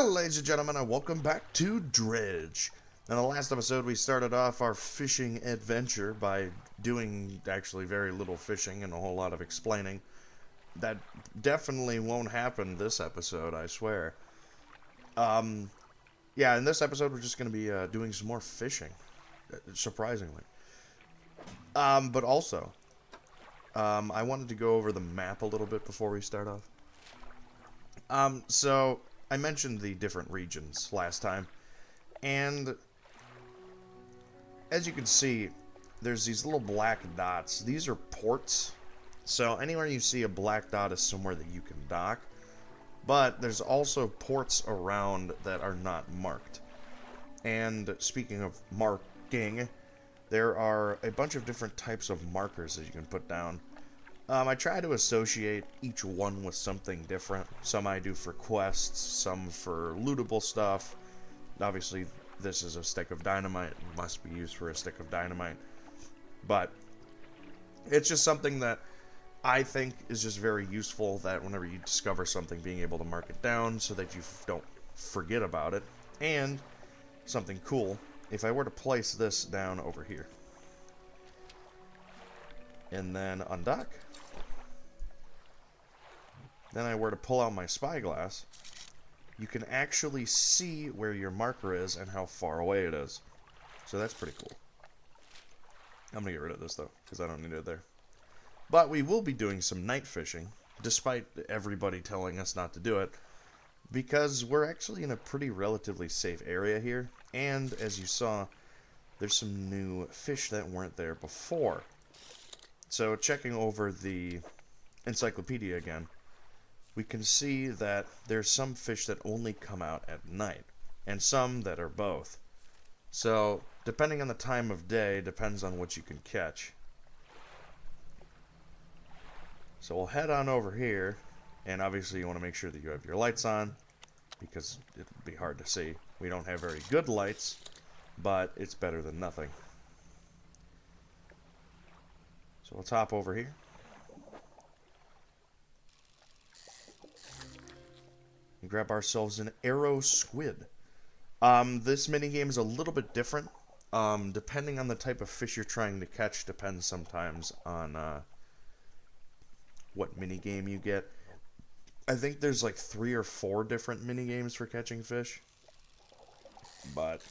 Hello, ladies and gentlemen, and welcome back to Dredge. In the last episode, we started off our fishing adventure by doing actually very little fishing and a whole lot of explaining. That definitely won't happen this episode, I swear. Yeah, in this episode, we're just going to be doing some more fishing, surprisingly. But also, I wanted to go over the map a little bit before we start off. So I mentioned the different regions last time, and as you can see, there's these little black dots. These are ports, so anywhere you see a black dot is somewhere that you can dock, but there's also ports around that are not marked. And speaking of marking, there are a bunch of different types of markers that you can put down. I try to associate each one with something different. Some I do for quests, some for lootable stuff. Obviously, this is a stick of dynamite. It must be used for a stick of dynamite. But it's just something that I think is just very useful, that whenever you discover something, being able to mark it down so that you don't forget about it. And something cool, if I were to place this down over here, and then undock, then I were to pull out my spyglass, you can actually see where your marker is and how far away it is. So that's pretty cool. I'm going to get rid of this, though, because I don't need it there. But we will be doing some night fishing, despite everybody telling us not to do it, because we're actually in a pretty relatively safe area here, and as you saw, there's some new fish that weren't there before. So checking over the encyclopedia again, we can see that there's some fish that only come out at night, and some that are both. So, depending on the time of day, depends on what you can catch. So we'll head on over here, and obviously you want to make sure that you have your lights on, because it would be hard to see. We don't have very good lights, but it's better than nothing. So we'll hop over here. And grab ourselves an arrow squid. This minigame is a little bit different. Depending on the type of fish you're trying to catch, depends sometimes on what minigame you get. I think there's like 3 or 4 different minigames for catching fish. But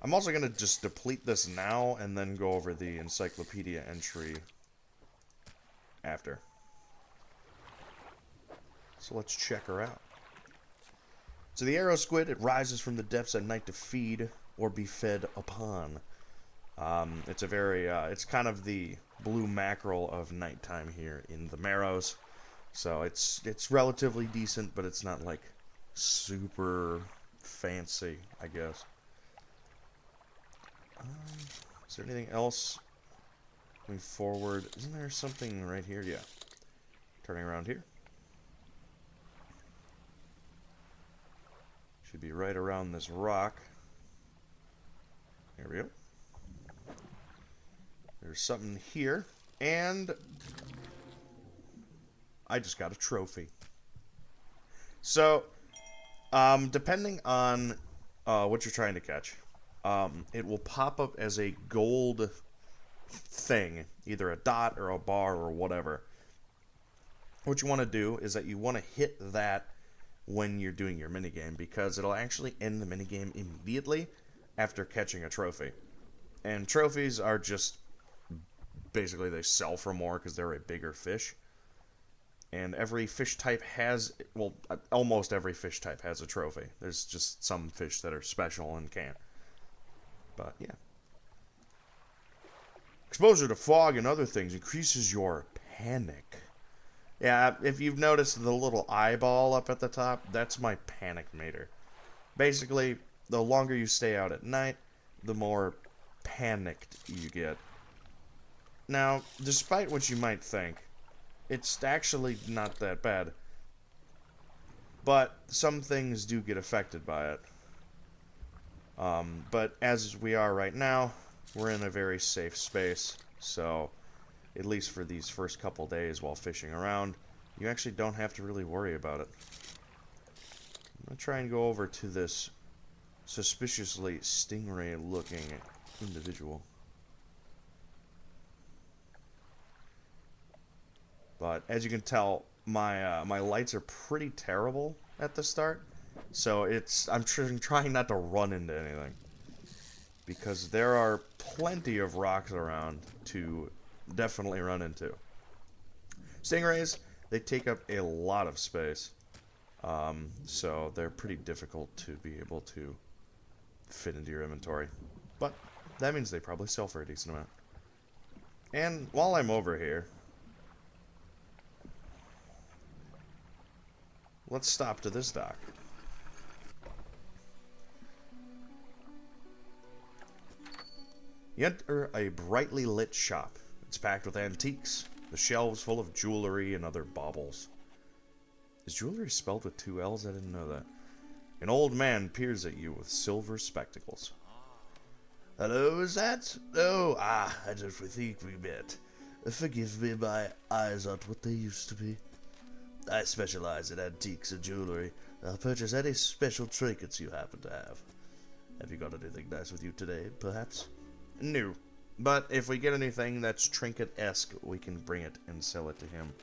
I'm also going to just deplete this now and then go over the encyclopedia entry after. So let's check her out. So the arrow squid, it rises from the depths at night to feed or be fed upon. It's kind of the blue mackerel of nighttime here in the Marrows. So it's relatively decent, but it's not like super fancy, I guess. Is there anything else going forward? Isn't there something right here? Yeah. Turning around here. Should be right around this rock. There we go. There's something here. And I just got a trophy. So, depending on what you're trying to catch, it will pop up as a gold thing, either a dot or a bar or whatever. What you want to do is that you want to hit that when you're doing your minigame, because it'll actually end the minigame immediately after catching a trophy. And trophies are just, basically they sell for more because they're a bigger fish. And every fish type has, well, almost every fish type has a trophy. There's just some fish that are special and can't. But, yeah. Exposure to fog and other things increases your panic. Yeah, if you've noticed the little eyeball up at the top, that's my panic meter. Basically, the longer you stay out at night, the more panicked you get. Now, despite what you might think, it's actually not that bad. But some things do get affected by it. But as we are right now, we're in a very safe space, so at least for these first couple days while fishing around, you actually don't have to really worry about it. I'll try and go over to this suspiciously stingray-looking individual. But as you can tell, my lights are pretty terrible at the start, so I'm trying not to run into anything, because there are plenty of rocks around to definitely run into. Stingrays, they take up a lot of space, so they're pretty difficult to be able to fit into your inventory, but that means they probably sell for a decent amount. And while I'm over here, let's stop to this dock. You enter a brightly lit shop. It's packed with antiques, the shelves full of jewelry and other baubles. Is jewelry spelled with 2 L's? I didn't know that. An old man peers at you with silver spectacles. Hello, is that? Oh, I don't think we met. Forgive me, my eyes aren't what they used to be. I specialize in antiques and jewelry. I'll purchase any special trinkets you happen to have. Have you got anything nice with you today, perhaps? No. But if we get anything that's trinket-esque, we can bring it and sell it to him.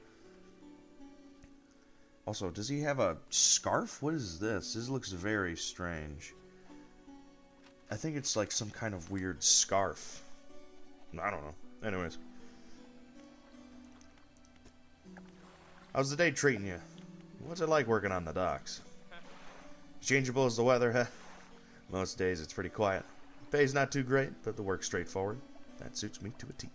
Also, does he have a scarf? What is this? This looks very strange. I think it's like some kind of weird scarf. I don't know. Anyways. How's the day treating you? What's it like working on the docks? Changeable as the weather, huh? Most days it's pretty quiet. Pay's not too great, but the work's straightforward. That suits me to a T.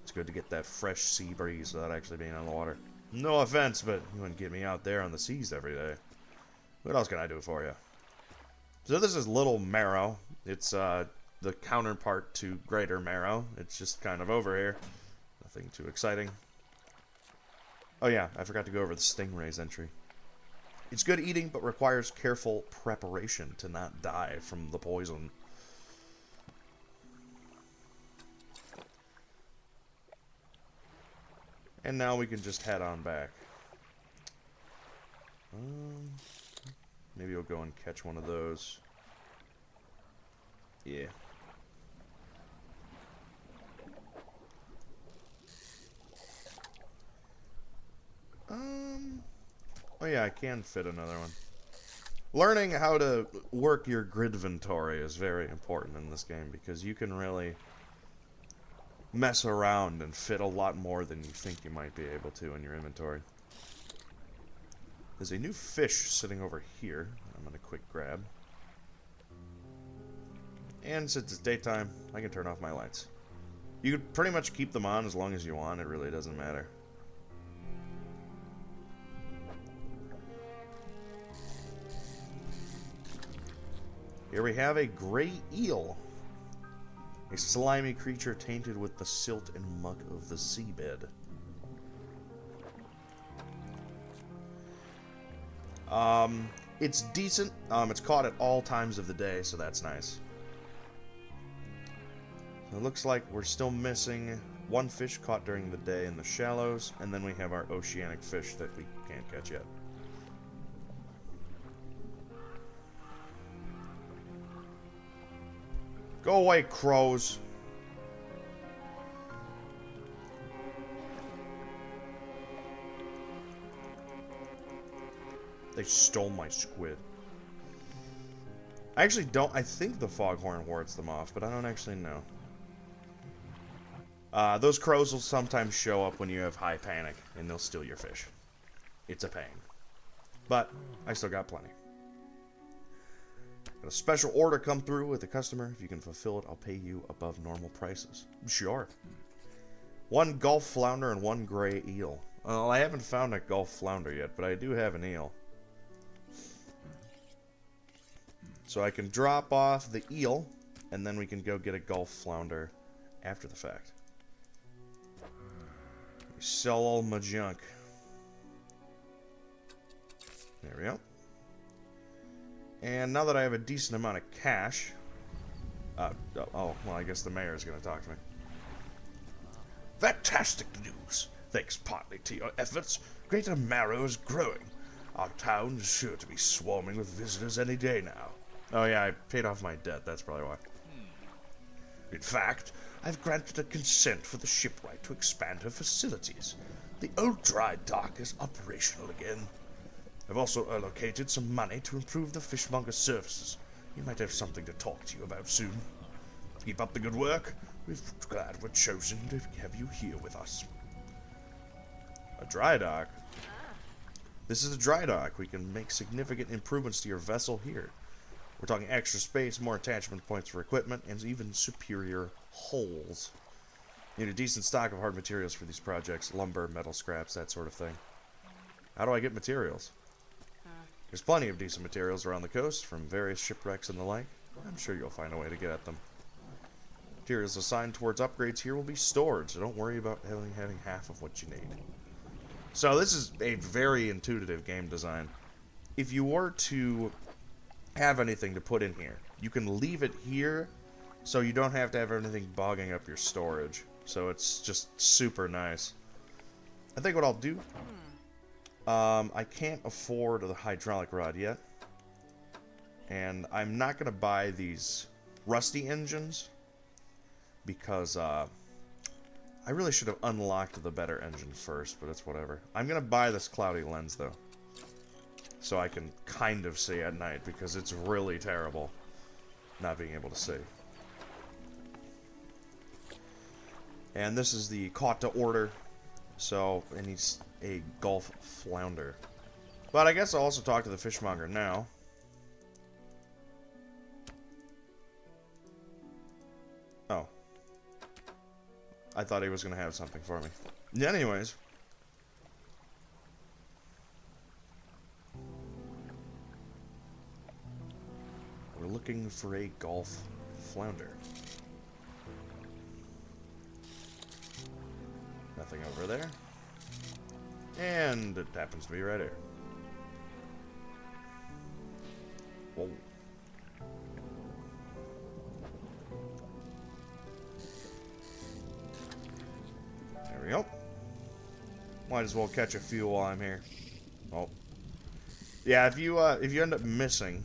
It's good to get that fresh sea breeze without actually being on the water. No offense, but you wouldn't get me out there on the seas every day. What else can I do for you? So this is Little Marrow. It's the counterpart to Greater Marrow. It's just kind of over here. Nothing too exciting. Oh yeah, I forgot to go over the Stingray's entry. It's good eating, but requires careful preparation to not die from the poison. And now we can just head on back. Maybe we'll go and catch one of those. Yeah. Oh yeah, I can fit another one. Learning how to work your grid inventory is very important in this game, because you can really mess around and fit a lot more than you think you might be able to in your inventory. There's a new fish sitting over here. I'm going to quick grab. And since it's daytime, I can turn off my lights. You can pretty much keep them on as long as you want. It really doesn't matter. Here we have a gray eel. A slimy creature tainted with the silt and muck of the seabed. It's decent. It's caught at all times of the day, so that's nice. It looks like we're still missing one fish caught during the day in the shallows, and then we have our oceanic fish that we can't catch yet. Go away, crows. They stole my squid. I actually don't... I think the foghorn wards them off, but I don't actually know. Those crows will sometimes show up when you have high panic, and they'll steal your fish. It's a pain. But I still got plenty. Got a special order come through with the customer. If you can fulfill it, I'll pay you above normal prices. Sure. 1 Gulf flounder and 1 gray eel. Well, I haven't found a Gulf flounder yet, but I do have an eel. So I can drop off the eel, and then we can go get a Gulf flounder after the fact. We sell all my junk. There we go. And now that I have a decent amount of cash... well, I guess the mayor is going to talk to me. Fantastic news! Thanks partly to your efforts, Greater Marrow is growing. Our town is sure to be swarming with visitors any day now. Oh yeah, I paid off my debt, that's probably why. In fact, I've granted a consent for the shipwright to expand her facilities. The old dry dock is operational again. I've also allocated some money to improve the fishmonger's services. He might have something to talk to you about soon. Keep up the good work. We're glad we're chosen to have you here with us. A dry dock? This is a dry dock. We can make significant improvements to your vessel here. We're talking extra space, more attachment points for equipment, and even superior hulls. You need a decent stock of hard materials for these projects. Lumber, metal scraps, that sort of thing. How do I get materials? There's plenty of decent materials around the coast, from various shipwrecks and the like. I'm sure you'll find a way to get at them. Materials assigned towards upgrades here will be stored, so don't worry about having half of what you need. So this is a very intuitive game design. If you were to have anything to put in here, you can leave it here, so you don't have to have anything bogging up your storage. So it's just super nice. I think what I'll do... I can't afford the hydraulic rod yet. And I'm not going to buy these rusty engines. Because, I really should have unlocked the better engine first, but it's whatever. I'm going to buy this cloudy lens, though. So I can kind of see at night, because it's really terrible not being able to see. And this is the caught to order. So, and he's a Gulf flounder. But I guess I'll also talk to the fishmonger now. Oh. I thought he was going to have something for me. Anyways. We're looking for a Gulf flounder. Nothing over there. And it happens to be right here. Whoa. There we go. Might as well catch a few while I'm here. Oh. Yeah, if you end up missing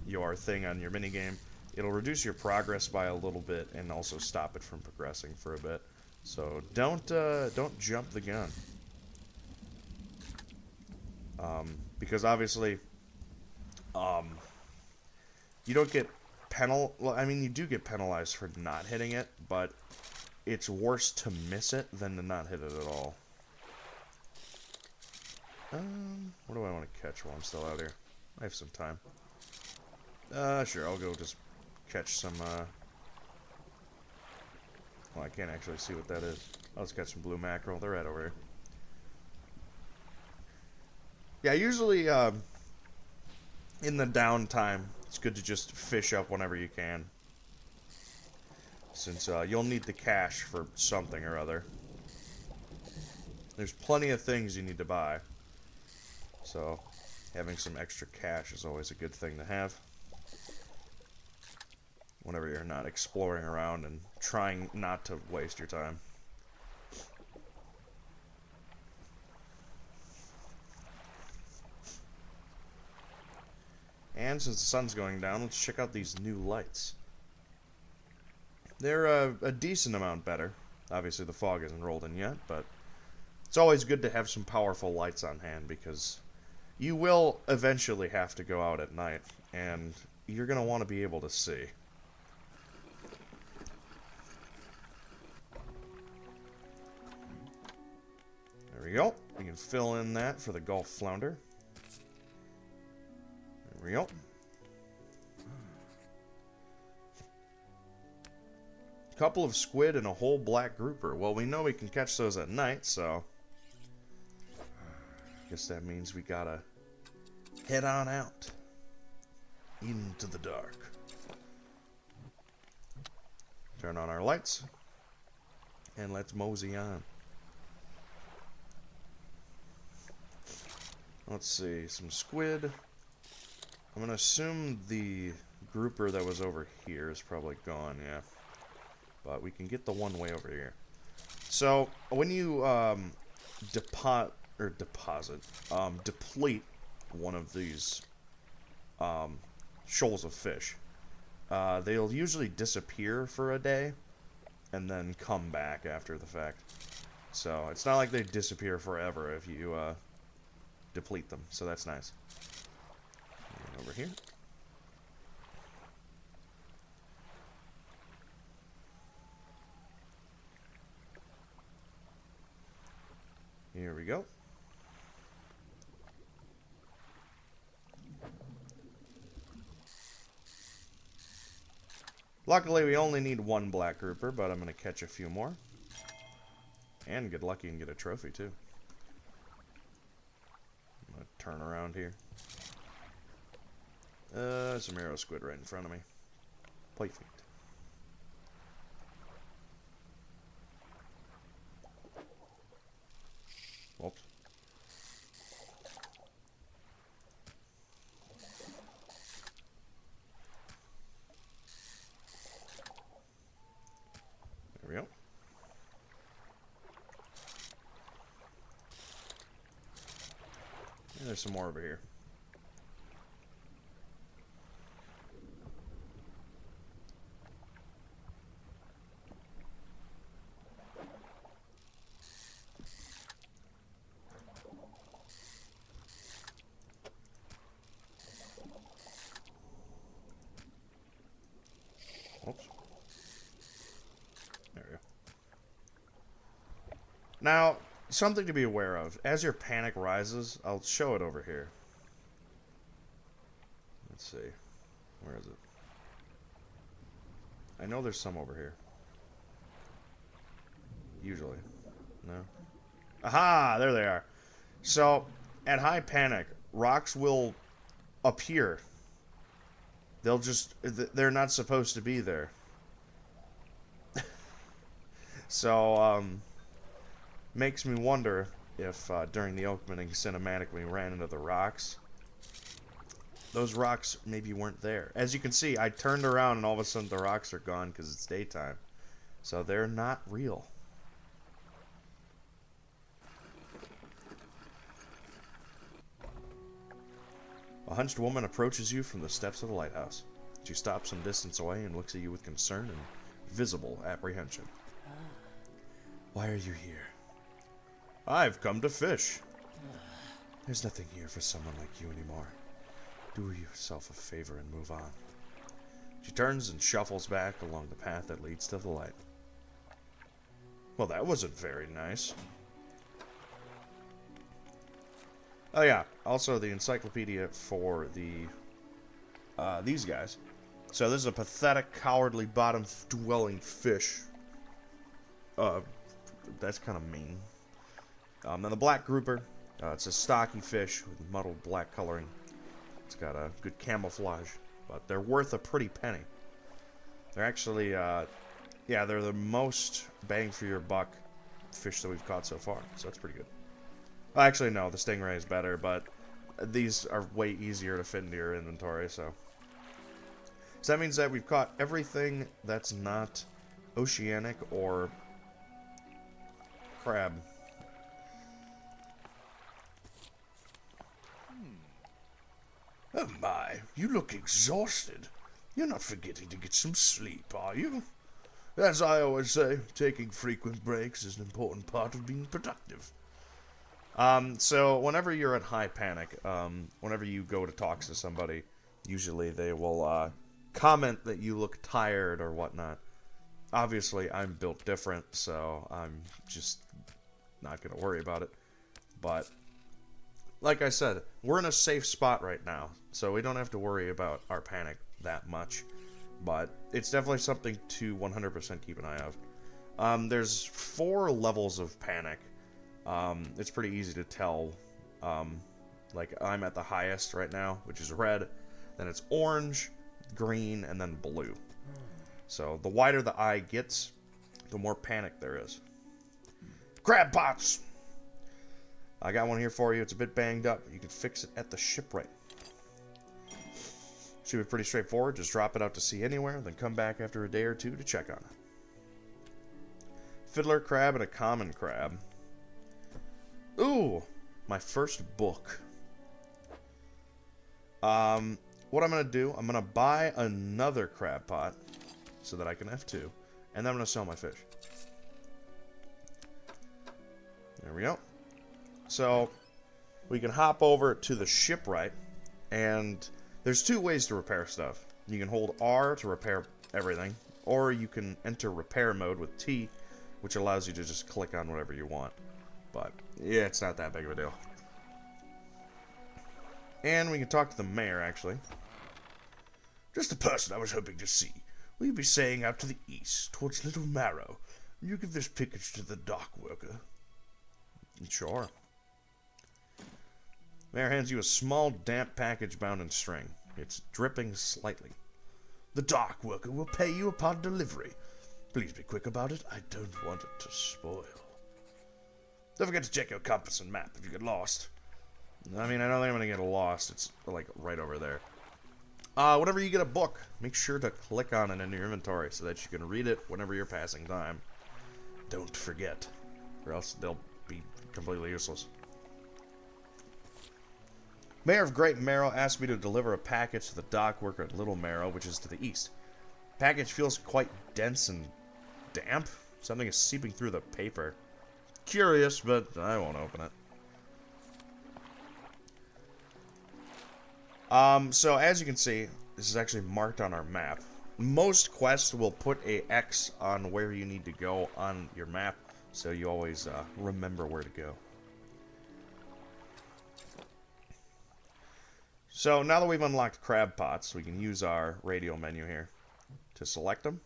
your thing on your minigame, it'll reduce your progress by a little bit and also stop it from progressing for a bit. So don't jump the gun. Because obviously, you don't get well, I mean, you do get penalized for not hitting it, but it's worse to miss it than to not hit it at all. What do I want to catch while I'm still out here? I have some time. Sure, I'll go just catch some, well, I can't actually see what that is. I'll just catch some blue mackerel. They're right over here. Yeah, usually, in the downtime, it's good to just fish up whenever you can. Since, you'll need the cash for something or other. There's plenty of things you need to buy. So, having some extra cash is always a good thing to have. Whenever you're not exploring around and trying not to waste your time. And since the sun's going down, let's check out these new lights. They're a decent amount better. Obviously the fog isn't rolled in yet, but it's always good to have some powerful lights on hand because you will eventually have to go out at night, and you're going to want to be able to see. There we go. We can fill in that for the Gulf flounder. There we go. Couple of squid and a whole black grouper. Well, we know we can catch those at night, so guess that means we gotta head on out into the dark. Turn on our lights and let's mosey on. Let's see, some squid. I'm gonna assume the grouper that was over here is probably gone, yeah. But we can get the one way over here. So when you deplete one of these shoals of fish. They'll usually disappear for a day and then come back after the fact. So it's not like they disappear forever if you deplete them. So that's nice. And over here. Here we go. Luckily, we only need one black grouper, but I'm going to catch a few more. And get lucky and get a trophy, too. I'm going to turn around here. Some arrow squid right in front of me. Play feet. Whoops. There we go. And there's some more over here. Oops. There we go. Now, something to be aware of. As your panic rises, I'll show it over here. Let's see. Where is it? I know there's some over here. Usually. No? Aha! There they are. So, at high panic, rocks will appear. They'll just... They're not supposed to be there. So, makes me wonder if during the opening cinematic we ran into the rocks. Those rocks maybe weren't there. As you can see, I turned around and all of a sudden the rocks are gone because it's daytime. So they're not real. A hunched woman approaches you from the steps of the lighthouse. She stops some distance away and looks at you with concern and visible apprehension. Why are you here? I've come to fish. There's nothing here for someone like you anymore. Do yourself a favor and move on. She turns and shuffles back along the path that leads to the light. Well, that wasn't very nice. Oh yeah, also the encyclopedia for the these guys. So this is a pathetic, cowardly, bottom-dwelling fish. That's kind of mean. And the black grouper, it's a stocky fish with mottled black coloring. It's got a good camouflage, but they're worth a pretty penny. They're actually, yeah, they're the most bang for your buck fish that we've caught so far, so that's pretty good. Well, actually, no, the stingray is better, but these are way easier to fit into your inventory, so. So that means that we've caught everything that's not oceanic or crab. Oh my, you look exhausted. You're not forgetting to get some sleep, are you? As I always say, taking frequent breaks is an important part of being productive. So whenever you're at high panic, whenever you go to talk to somebody, usually they will comment that you look tired or whatnot. Obviously, I'm built different, so I'm just not going to worry about it. But like I said, we're in a safe spot right now, so we don't have to worry about our panic that much. But it's definitely something to 100% keep an eye out. There's 4 levels of panic. It's pretty easy to tell. Like, I'm at the highest right now, which is red. Then it's orange, green, and then blue. So the wider the eye gets, the more panic there is. Crab pots! I got one here for you. It's a bit banged up. You can fix it at the shipwright. Should be pretty straightforward. Just drop it out to sea anywhere, then come back after a day or two to check on it. Fiddler crab and a common crab. Ooh, my first book. What I'm going to do, I'm going to buy another crab pot so that I can F2. And then I'm going to sell my fish. There we go. So, we can hop over to the shipwright. And there's two ways to repair stuff. You can hold R to repair everything. Or you can enter repair mode with T, which allows you to just click on whatever you want. But, yeah, it's not that big of a deal. And we can talk to the mayor, actually. Just the person I was hoping to see. Will you be sailing out to the east, towards Little Marrow? You give this package to the dock worker. Sure. Mayor hands you a small, damp package bound in string. It's dripping slightly. The dock worker will pay you upon delivery. Please be quick about it. I don't want it to spoil. Don't forget to check your compass and map if you get lost. I mean, I don't think I'm going to get lost. It's, like, right over there. Whenever you get a book, make sure to click on it in your inventory so that you can read it whenever you're passing time. Don't forget, or else they'll be completely useless. Mayor of Great Marrow asked me to deliver a package to the dock worker at Little Marrow, which is to the east. Package feels quite dense and damp. Something is seeping through the paper. Curious, but I won't open it. So as you can see, this is actually marked on our map. Most quests will put a X on where you need to go on your map, so you always remember where to go. So now that we've unlocked crab pots, we can use our radio menu here to select them.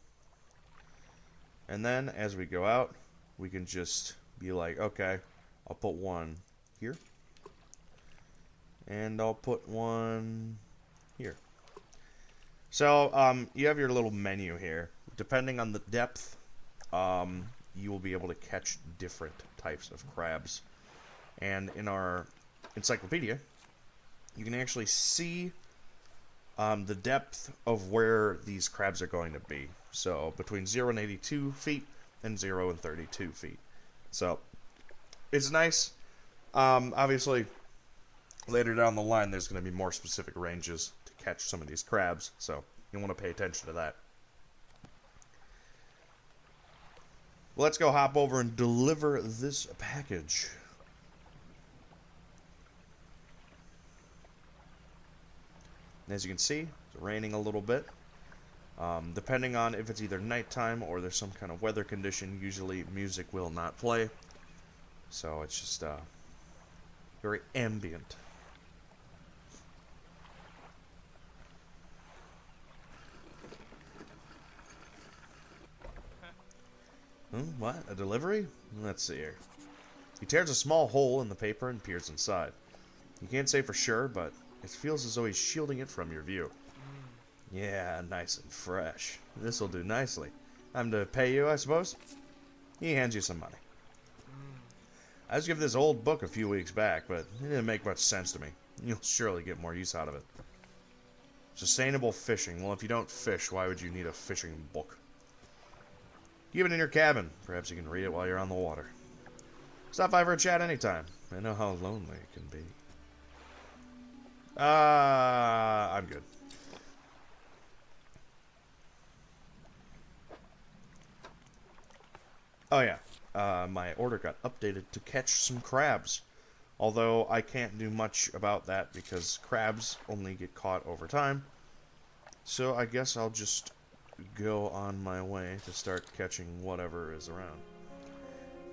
And then as we go out, we can just be like, okay, I'll put one here. And I'll put one here. So, you have your little menu here. Depending on the depth, you will be able to catch different types of crabs. And in our encyclopedia, you can actually see the depth of where these crabs are going to be. So, between 0 and 82 feet and 0 and 32 feet. So, it's nice. Obviously, later down the line, there's going to be more specific ranges to catch some of these crabs, so you want to pay attention to that. Well, let's go hop over and deliver this package. And as you can see, it's raining a little bit. Depending on if it's either nighttime or there's some kind of weather condition, usually music will not play. So it's just very ambient. What? A delivery? Let's see here. He tears a small hole in the paper and peers inside. You can't say for sure, but it feels as though he's shielding it from your view. Yeah, nice and fresh. This'll do nicely. I'm to pay you, I suppose? He hands you some money. I was given this old book a few weeks back, but it didn't make much sense to me. You'll surely get more use out of it. Sustainable fishing. Well, if you don't fish, why would you need a fishing book? Keep it in your cabin. Perhaps you can read it while you're on the water. Stop by for a chat anytime. I know how lonely it can be. I'm good. Oh yeah, my order got updated to catch some crabs. Although I can't do much about that because crabs only get caught over time. So I guess I'll just go on my way to start catching whatever is around.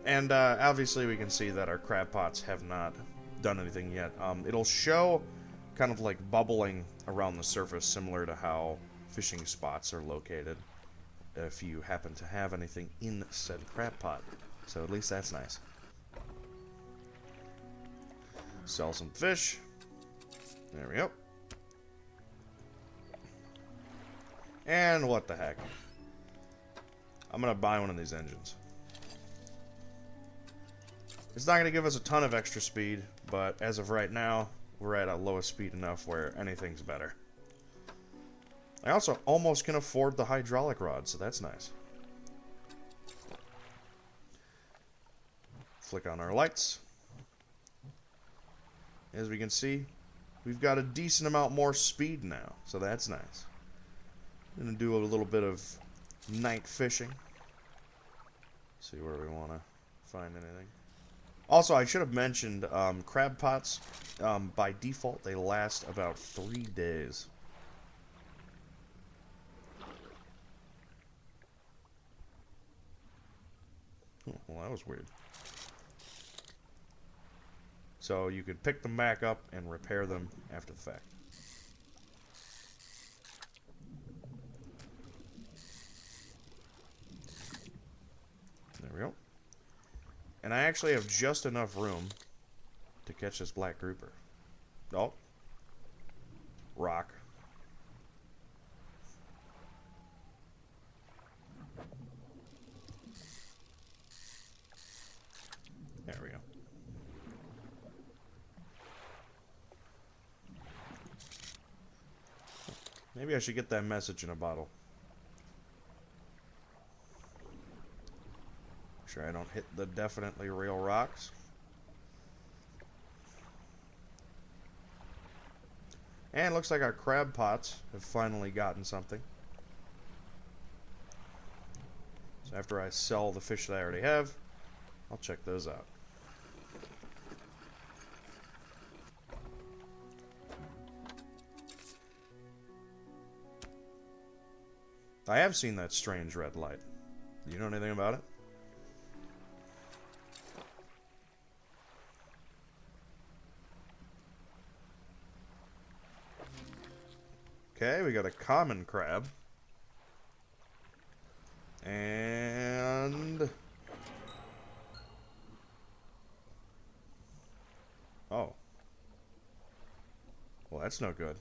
And obviously we can see that our crab pots have not done anything yet. It'll show kind of like bubbling around the surface, similar to how fishing spots are located if you happen to have anything in said crab pot. So at least that's nice. Sell some fish. There we go. And what the heck? I'm gonna buy one of these engines. It's not gonna give us a ton of extra speed, but as of right now, we're at a lowest speed enough where anything's better. I also almost can afford the hydraulic rod, so that's nice. Flick on our lights. As we can see, we've got a decent amount more speed now, so that's nice. I'm gonna do a little bit of night fishing. See where we want to find anything. Also, I should have mentioned crab pots. By default, they last about 3 days. Oh, well, that was weird. So you could pick them back up and repair them after the fact. There we go. And I actually have just enough room to catch this black grouper. Oh. Rock. There we go. Maybe I should get that message in a bottle. Make sure I don't hit the definitely real rocks. And it looks like our crab pots have finally gotten something. So after I sell the fish that I already have, I'll check those out. I have seen that strange red light. Do you know anything about it? Okay, we got a common crab. And... oh. Well, that's no good.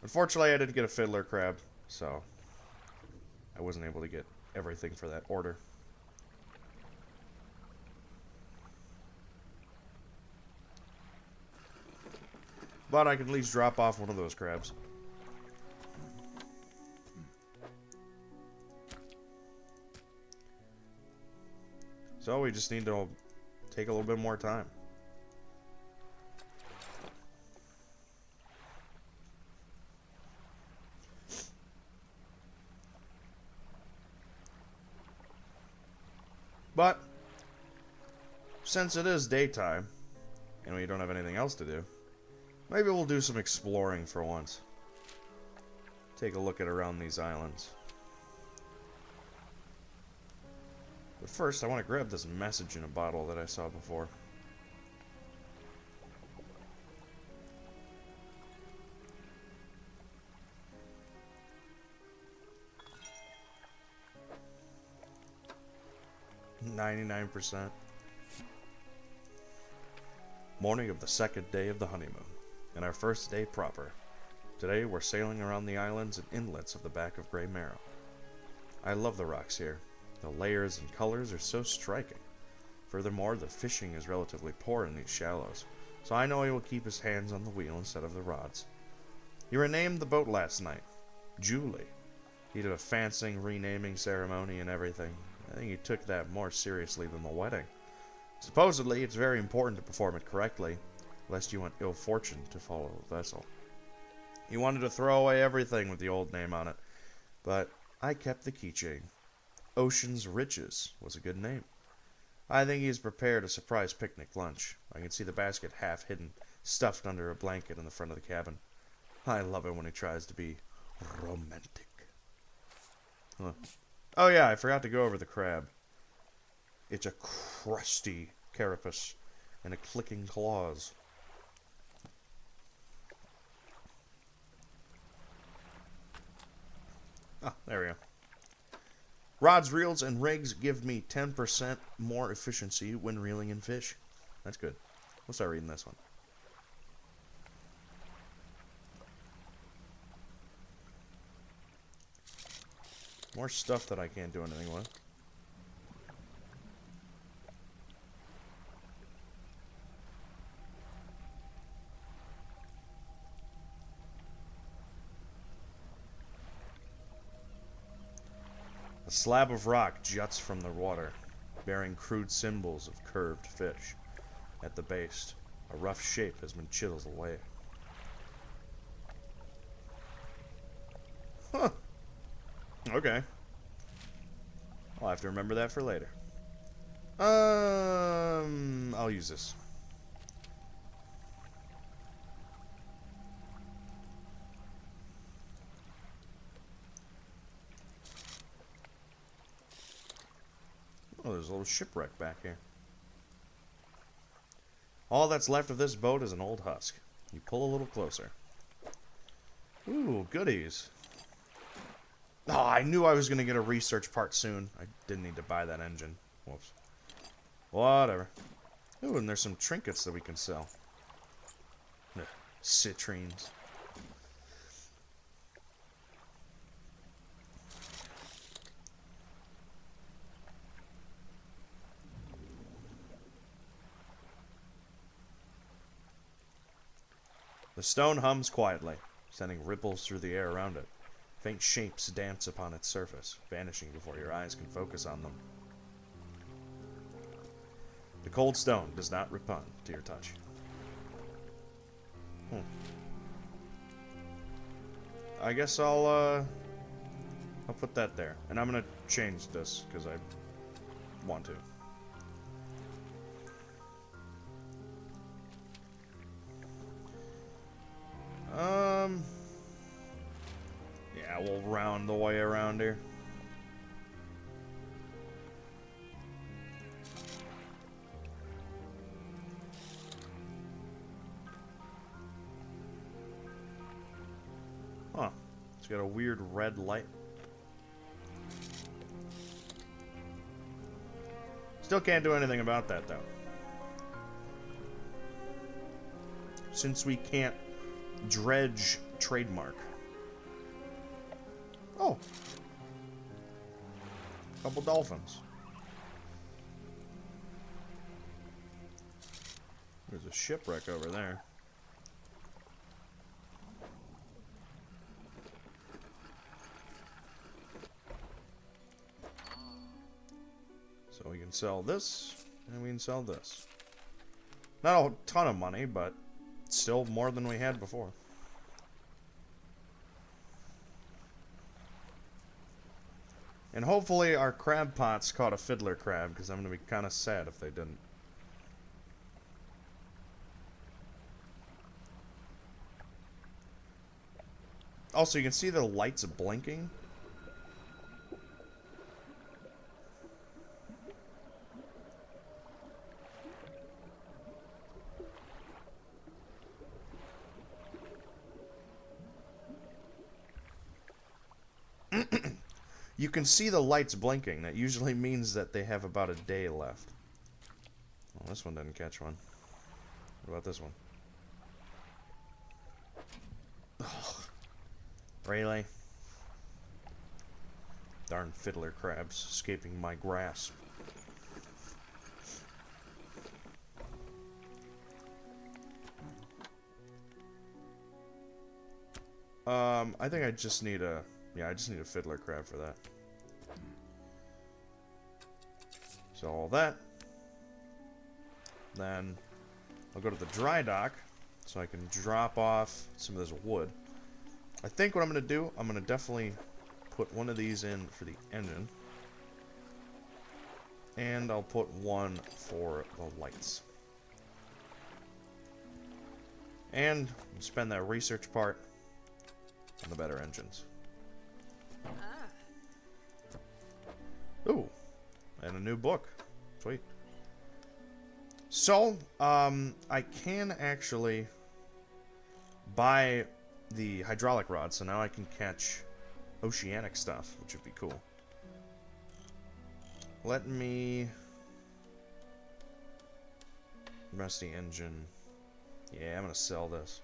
Unfortunately, I didn't get a fiddler crab, so I wasn't able to get everything for that order. But I can at least drop off one of those crabs. So we just need to take a little bit more time. But since it is daytime and we don't have anything else to do, maybe we'll do some exploring for once. Take a look at around these islands. But first, I want to grab this message in a bottle that I saw before. %. Morning of the second day of the honeymoon, and our first day proper. Today we're sailing around the islands and inlets of the back of Grey Marrow. I love the rocks here. The layers and colors are so striking. Furthermore, the fishing is relatively poor in these shallows, so I know he will keep his hands on the wheel instead of the rods. He renamed the boat last night. Julie. He did a fancy renaming ceremony and everything. I think he took that more seriously than the wedding. Supposedly, it's very important to perform it correctly, lest you want ill fortune to follow the vessel. He wanted to throw away everything with the old name on it, but I kept the keychain. Ocean's Riches was a good name. I think he has prepared a surprise picnic lunch. I can see the basket half hidden, stuffed under a blanket in the front of the cabin. I love it when he tries to be romantic. Huh. Oh yeah, I forgot to go over the crab. It's a crusty carapace and a clicking claws. Ah, there we go. Rods, reels, and rigs give me 10% more efficiency when reeling in fish. That's good. We'll start reading this one. More stuff that I can't do anything with. A slab of rock juts from the water, bearing crude symbols of curved fish at the base. A rough shape has been chiseled away. Huh. Okay. I'll have to remember that for later. I'll use this. Oh, there's a little shipwreck back here. All that's left of this boat is an old husk. You pull a little closer. Ooh, goodies. Oh, I knew I was going to get a research part soon. I didn't need to buy that engine. Whoops. Whatever. Ooh, and there's some trinkets that we can sell. Ugh, citrines. The stone hums quietly, sending ripples through the air around it. Faint shapes dance upon its surface, vanishing before your eyes can focus on them. The cold stone does not respond to your touch. I guess I'll put that there. And I'm gonna change this, because I want to. Yeah, we'll round the way around here. Huh. It's got a weird red light. Still can't do anything about that, though. Since we can't dredge trademark. Oh. Couple dolphins. There's a shipwreck over there. So we can sell this, and we can sell this. Not a ton of money, but still more than we had before. And hopefully our crab pots caught a fiddler crab, because I'm going to be kind of sad if they didn't. Also, you can see the lights blinking. You can see the lights blinking. That usually means that they have about a day left. Well, this one didn't catch one. What about this one? Ugh. Really? Darn fiddler crabs escaping my grasp. I think I just need a... Yeah, I just need a fiddler crab for that. So all that. Then I'll go to the dry dock so I can drop off some of this wood. I think what I'm going to do, I'm going to definitely put one of these in for the engine. And I'll put one for the lights. And spend that research part on the better engines. Ooh, and a new book. Sweet. So, I can actually buy the hydraulic rod, so now I can catch oceanic stuff, which would be cool. Let me... Rusty engine. Yeah, I'm gonna sell this.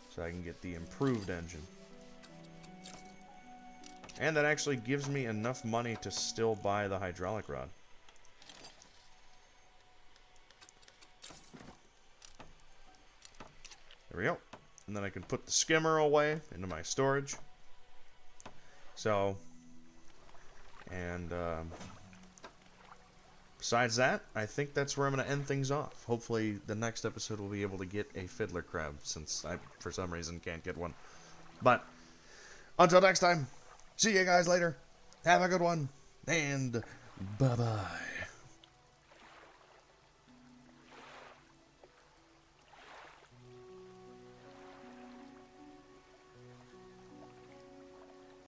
So I can get the improved engine. And that actually gives me enough money to still buy the hydraulic rod. There we go. And then I can put the skimmer away into my storage. So, and besides that, I think that's where I'm going to end things off. Hopefully, the next episode we'll be able to get a fiddler crab, since I, for some reason, can't get one. But, until next time, see you guys later. Have a good one, and bye-bye.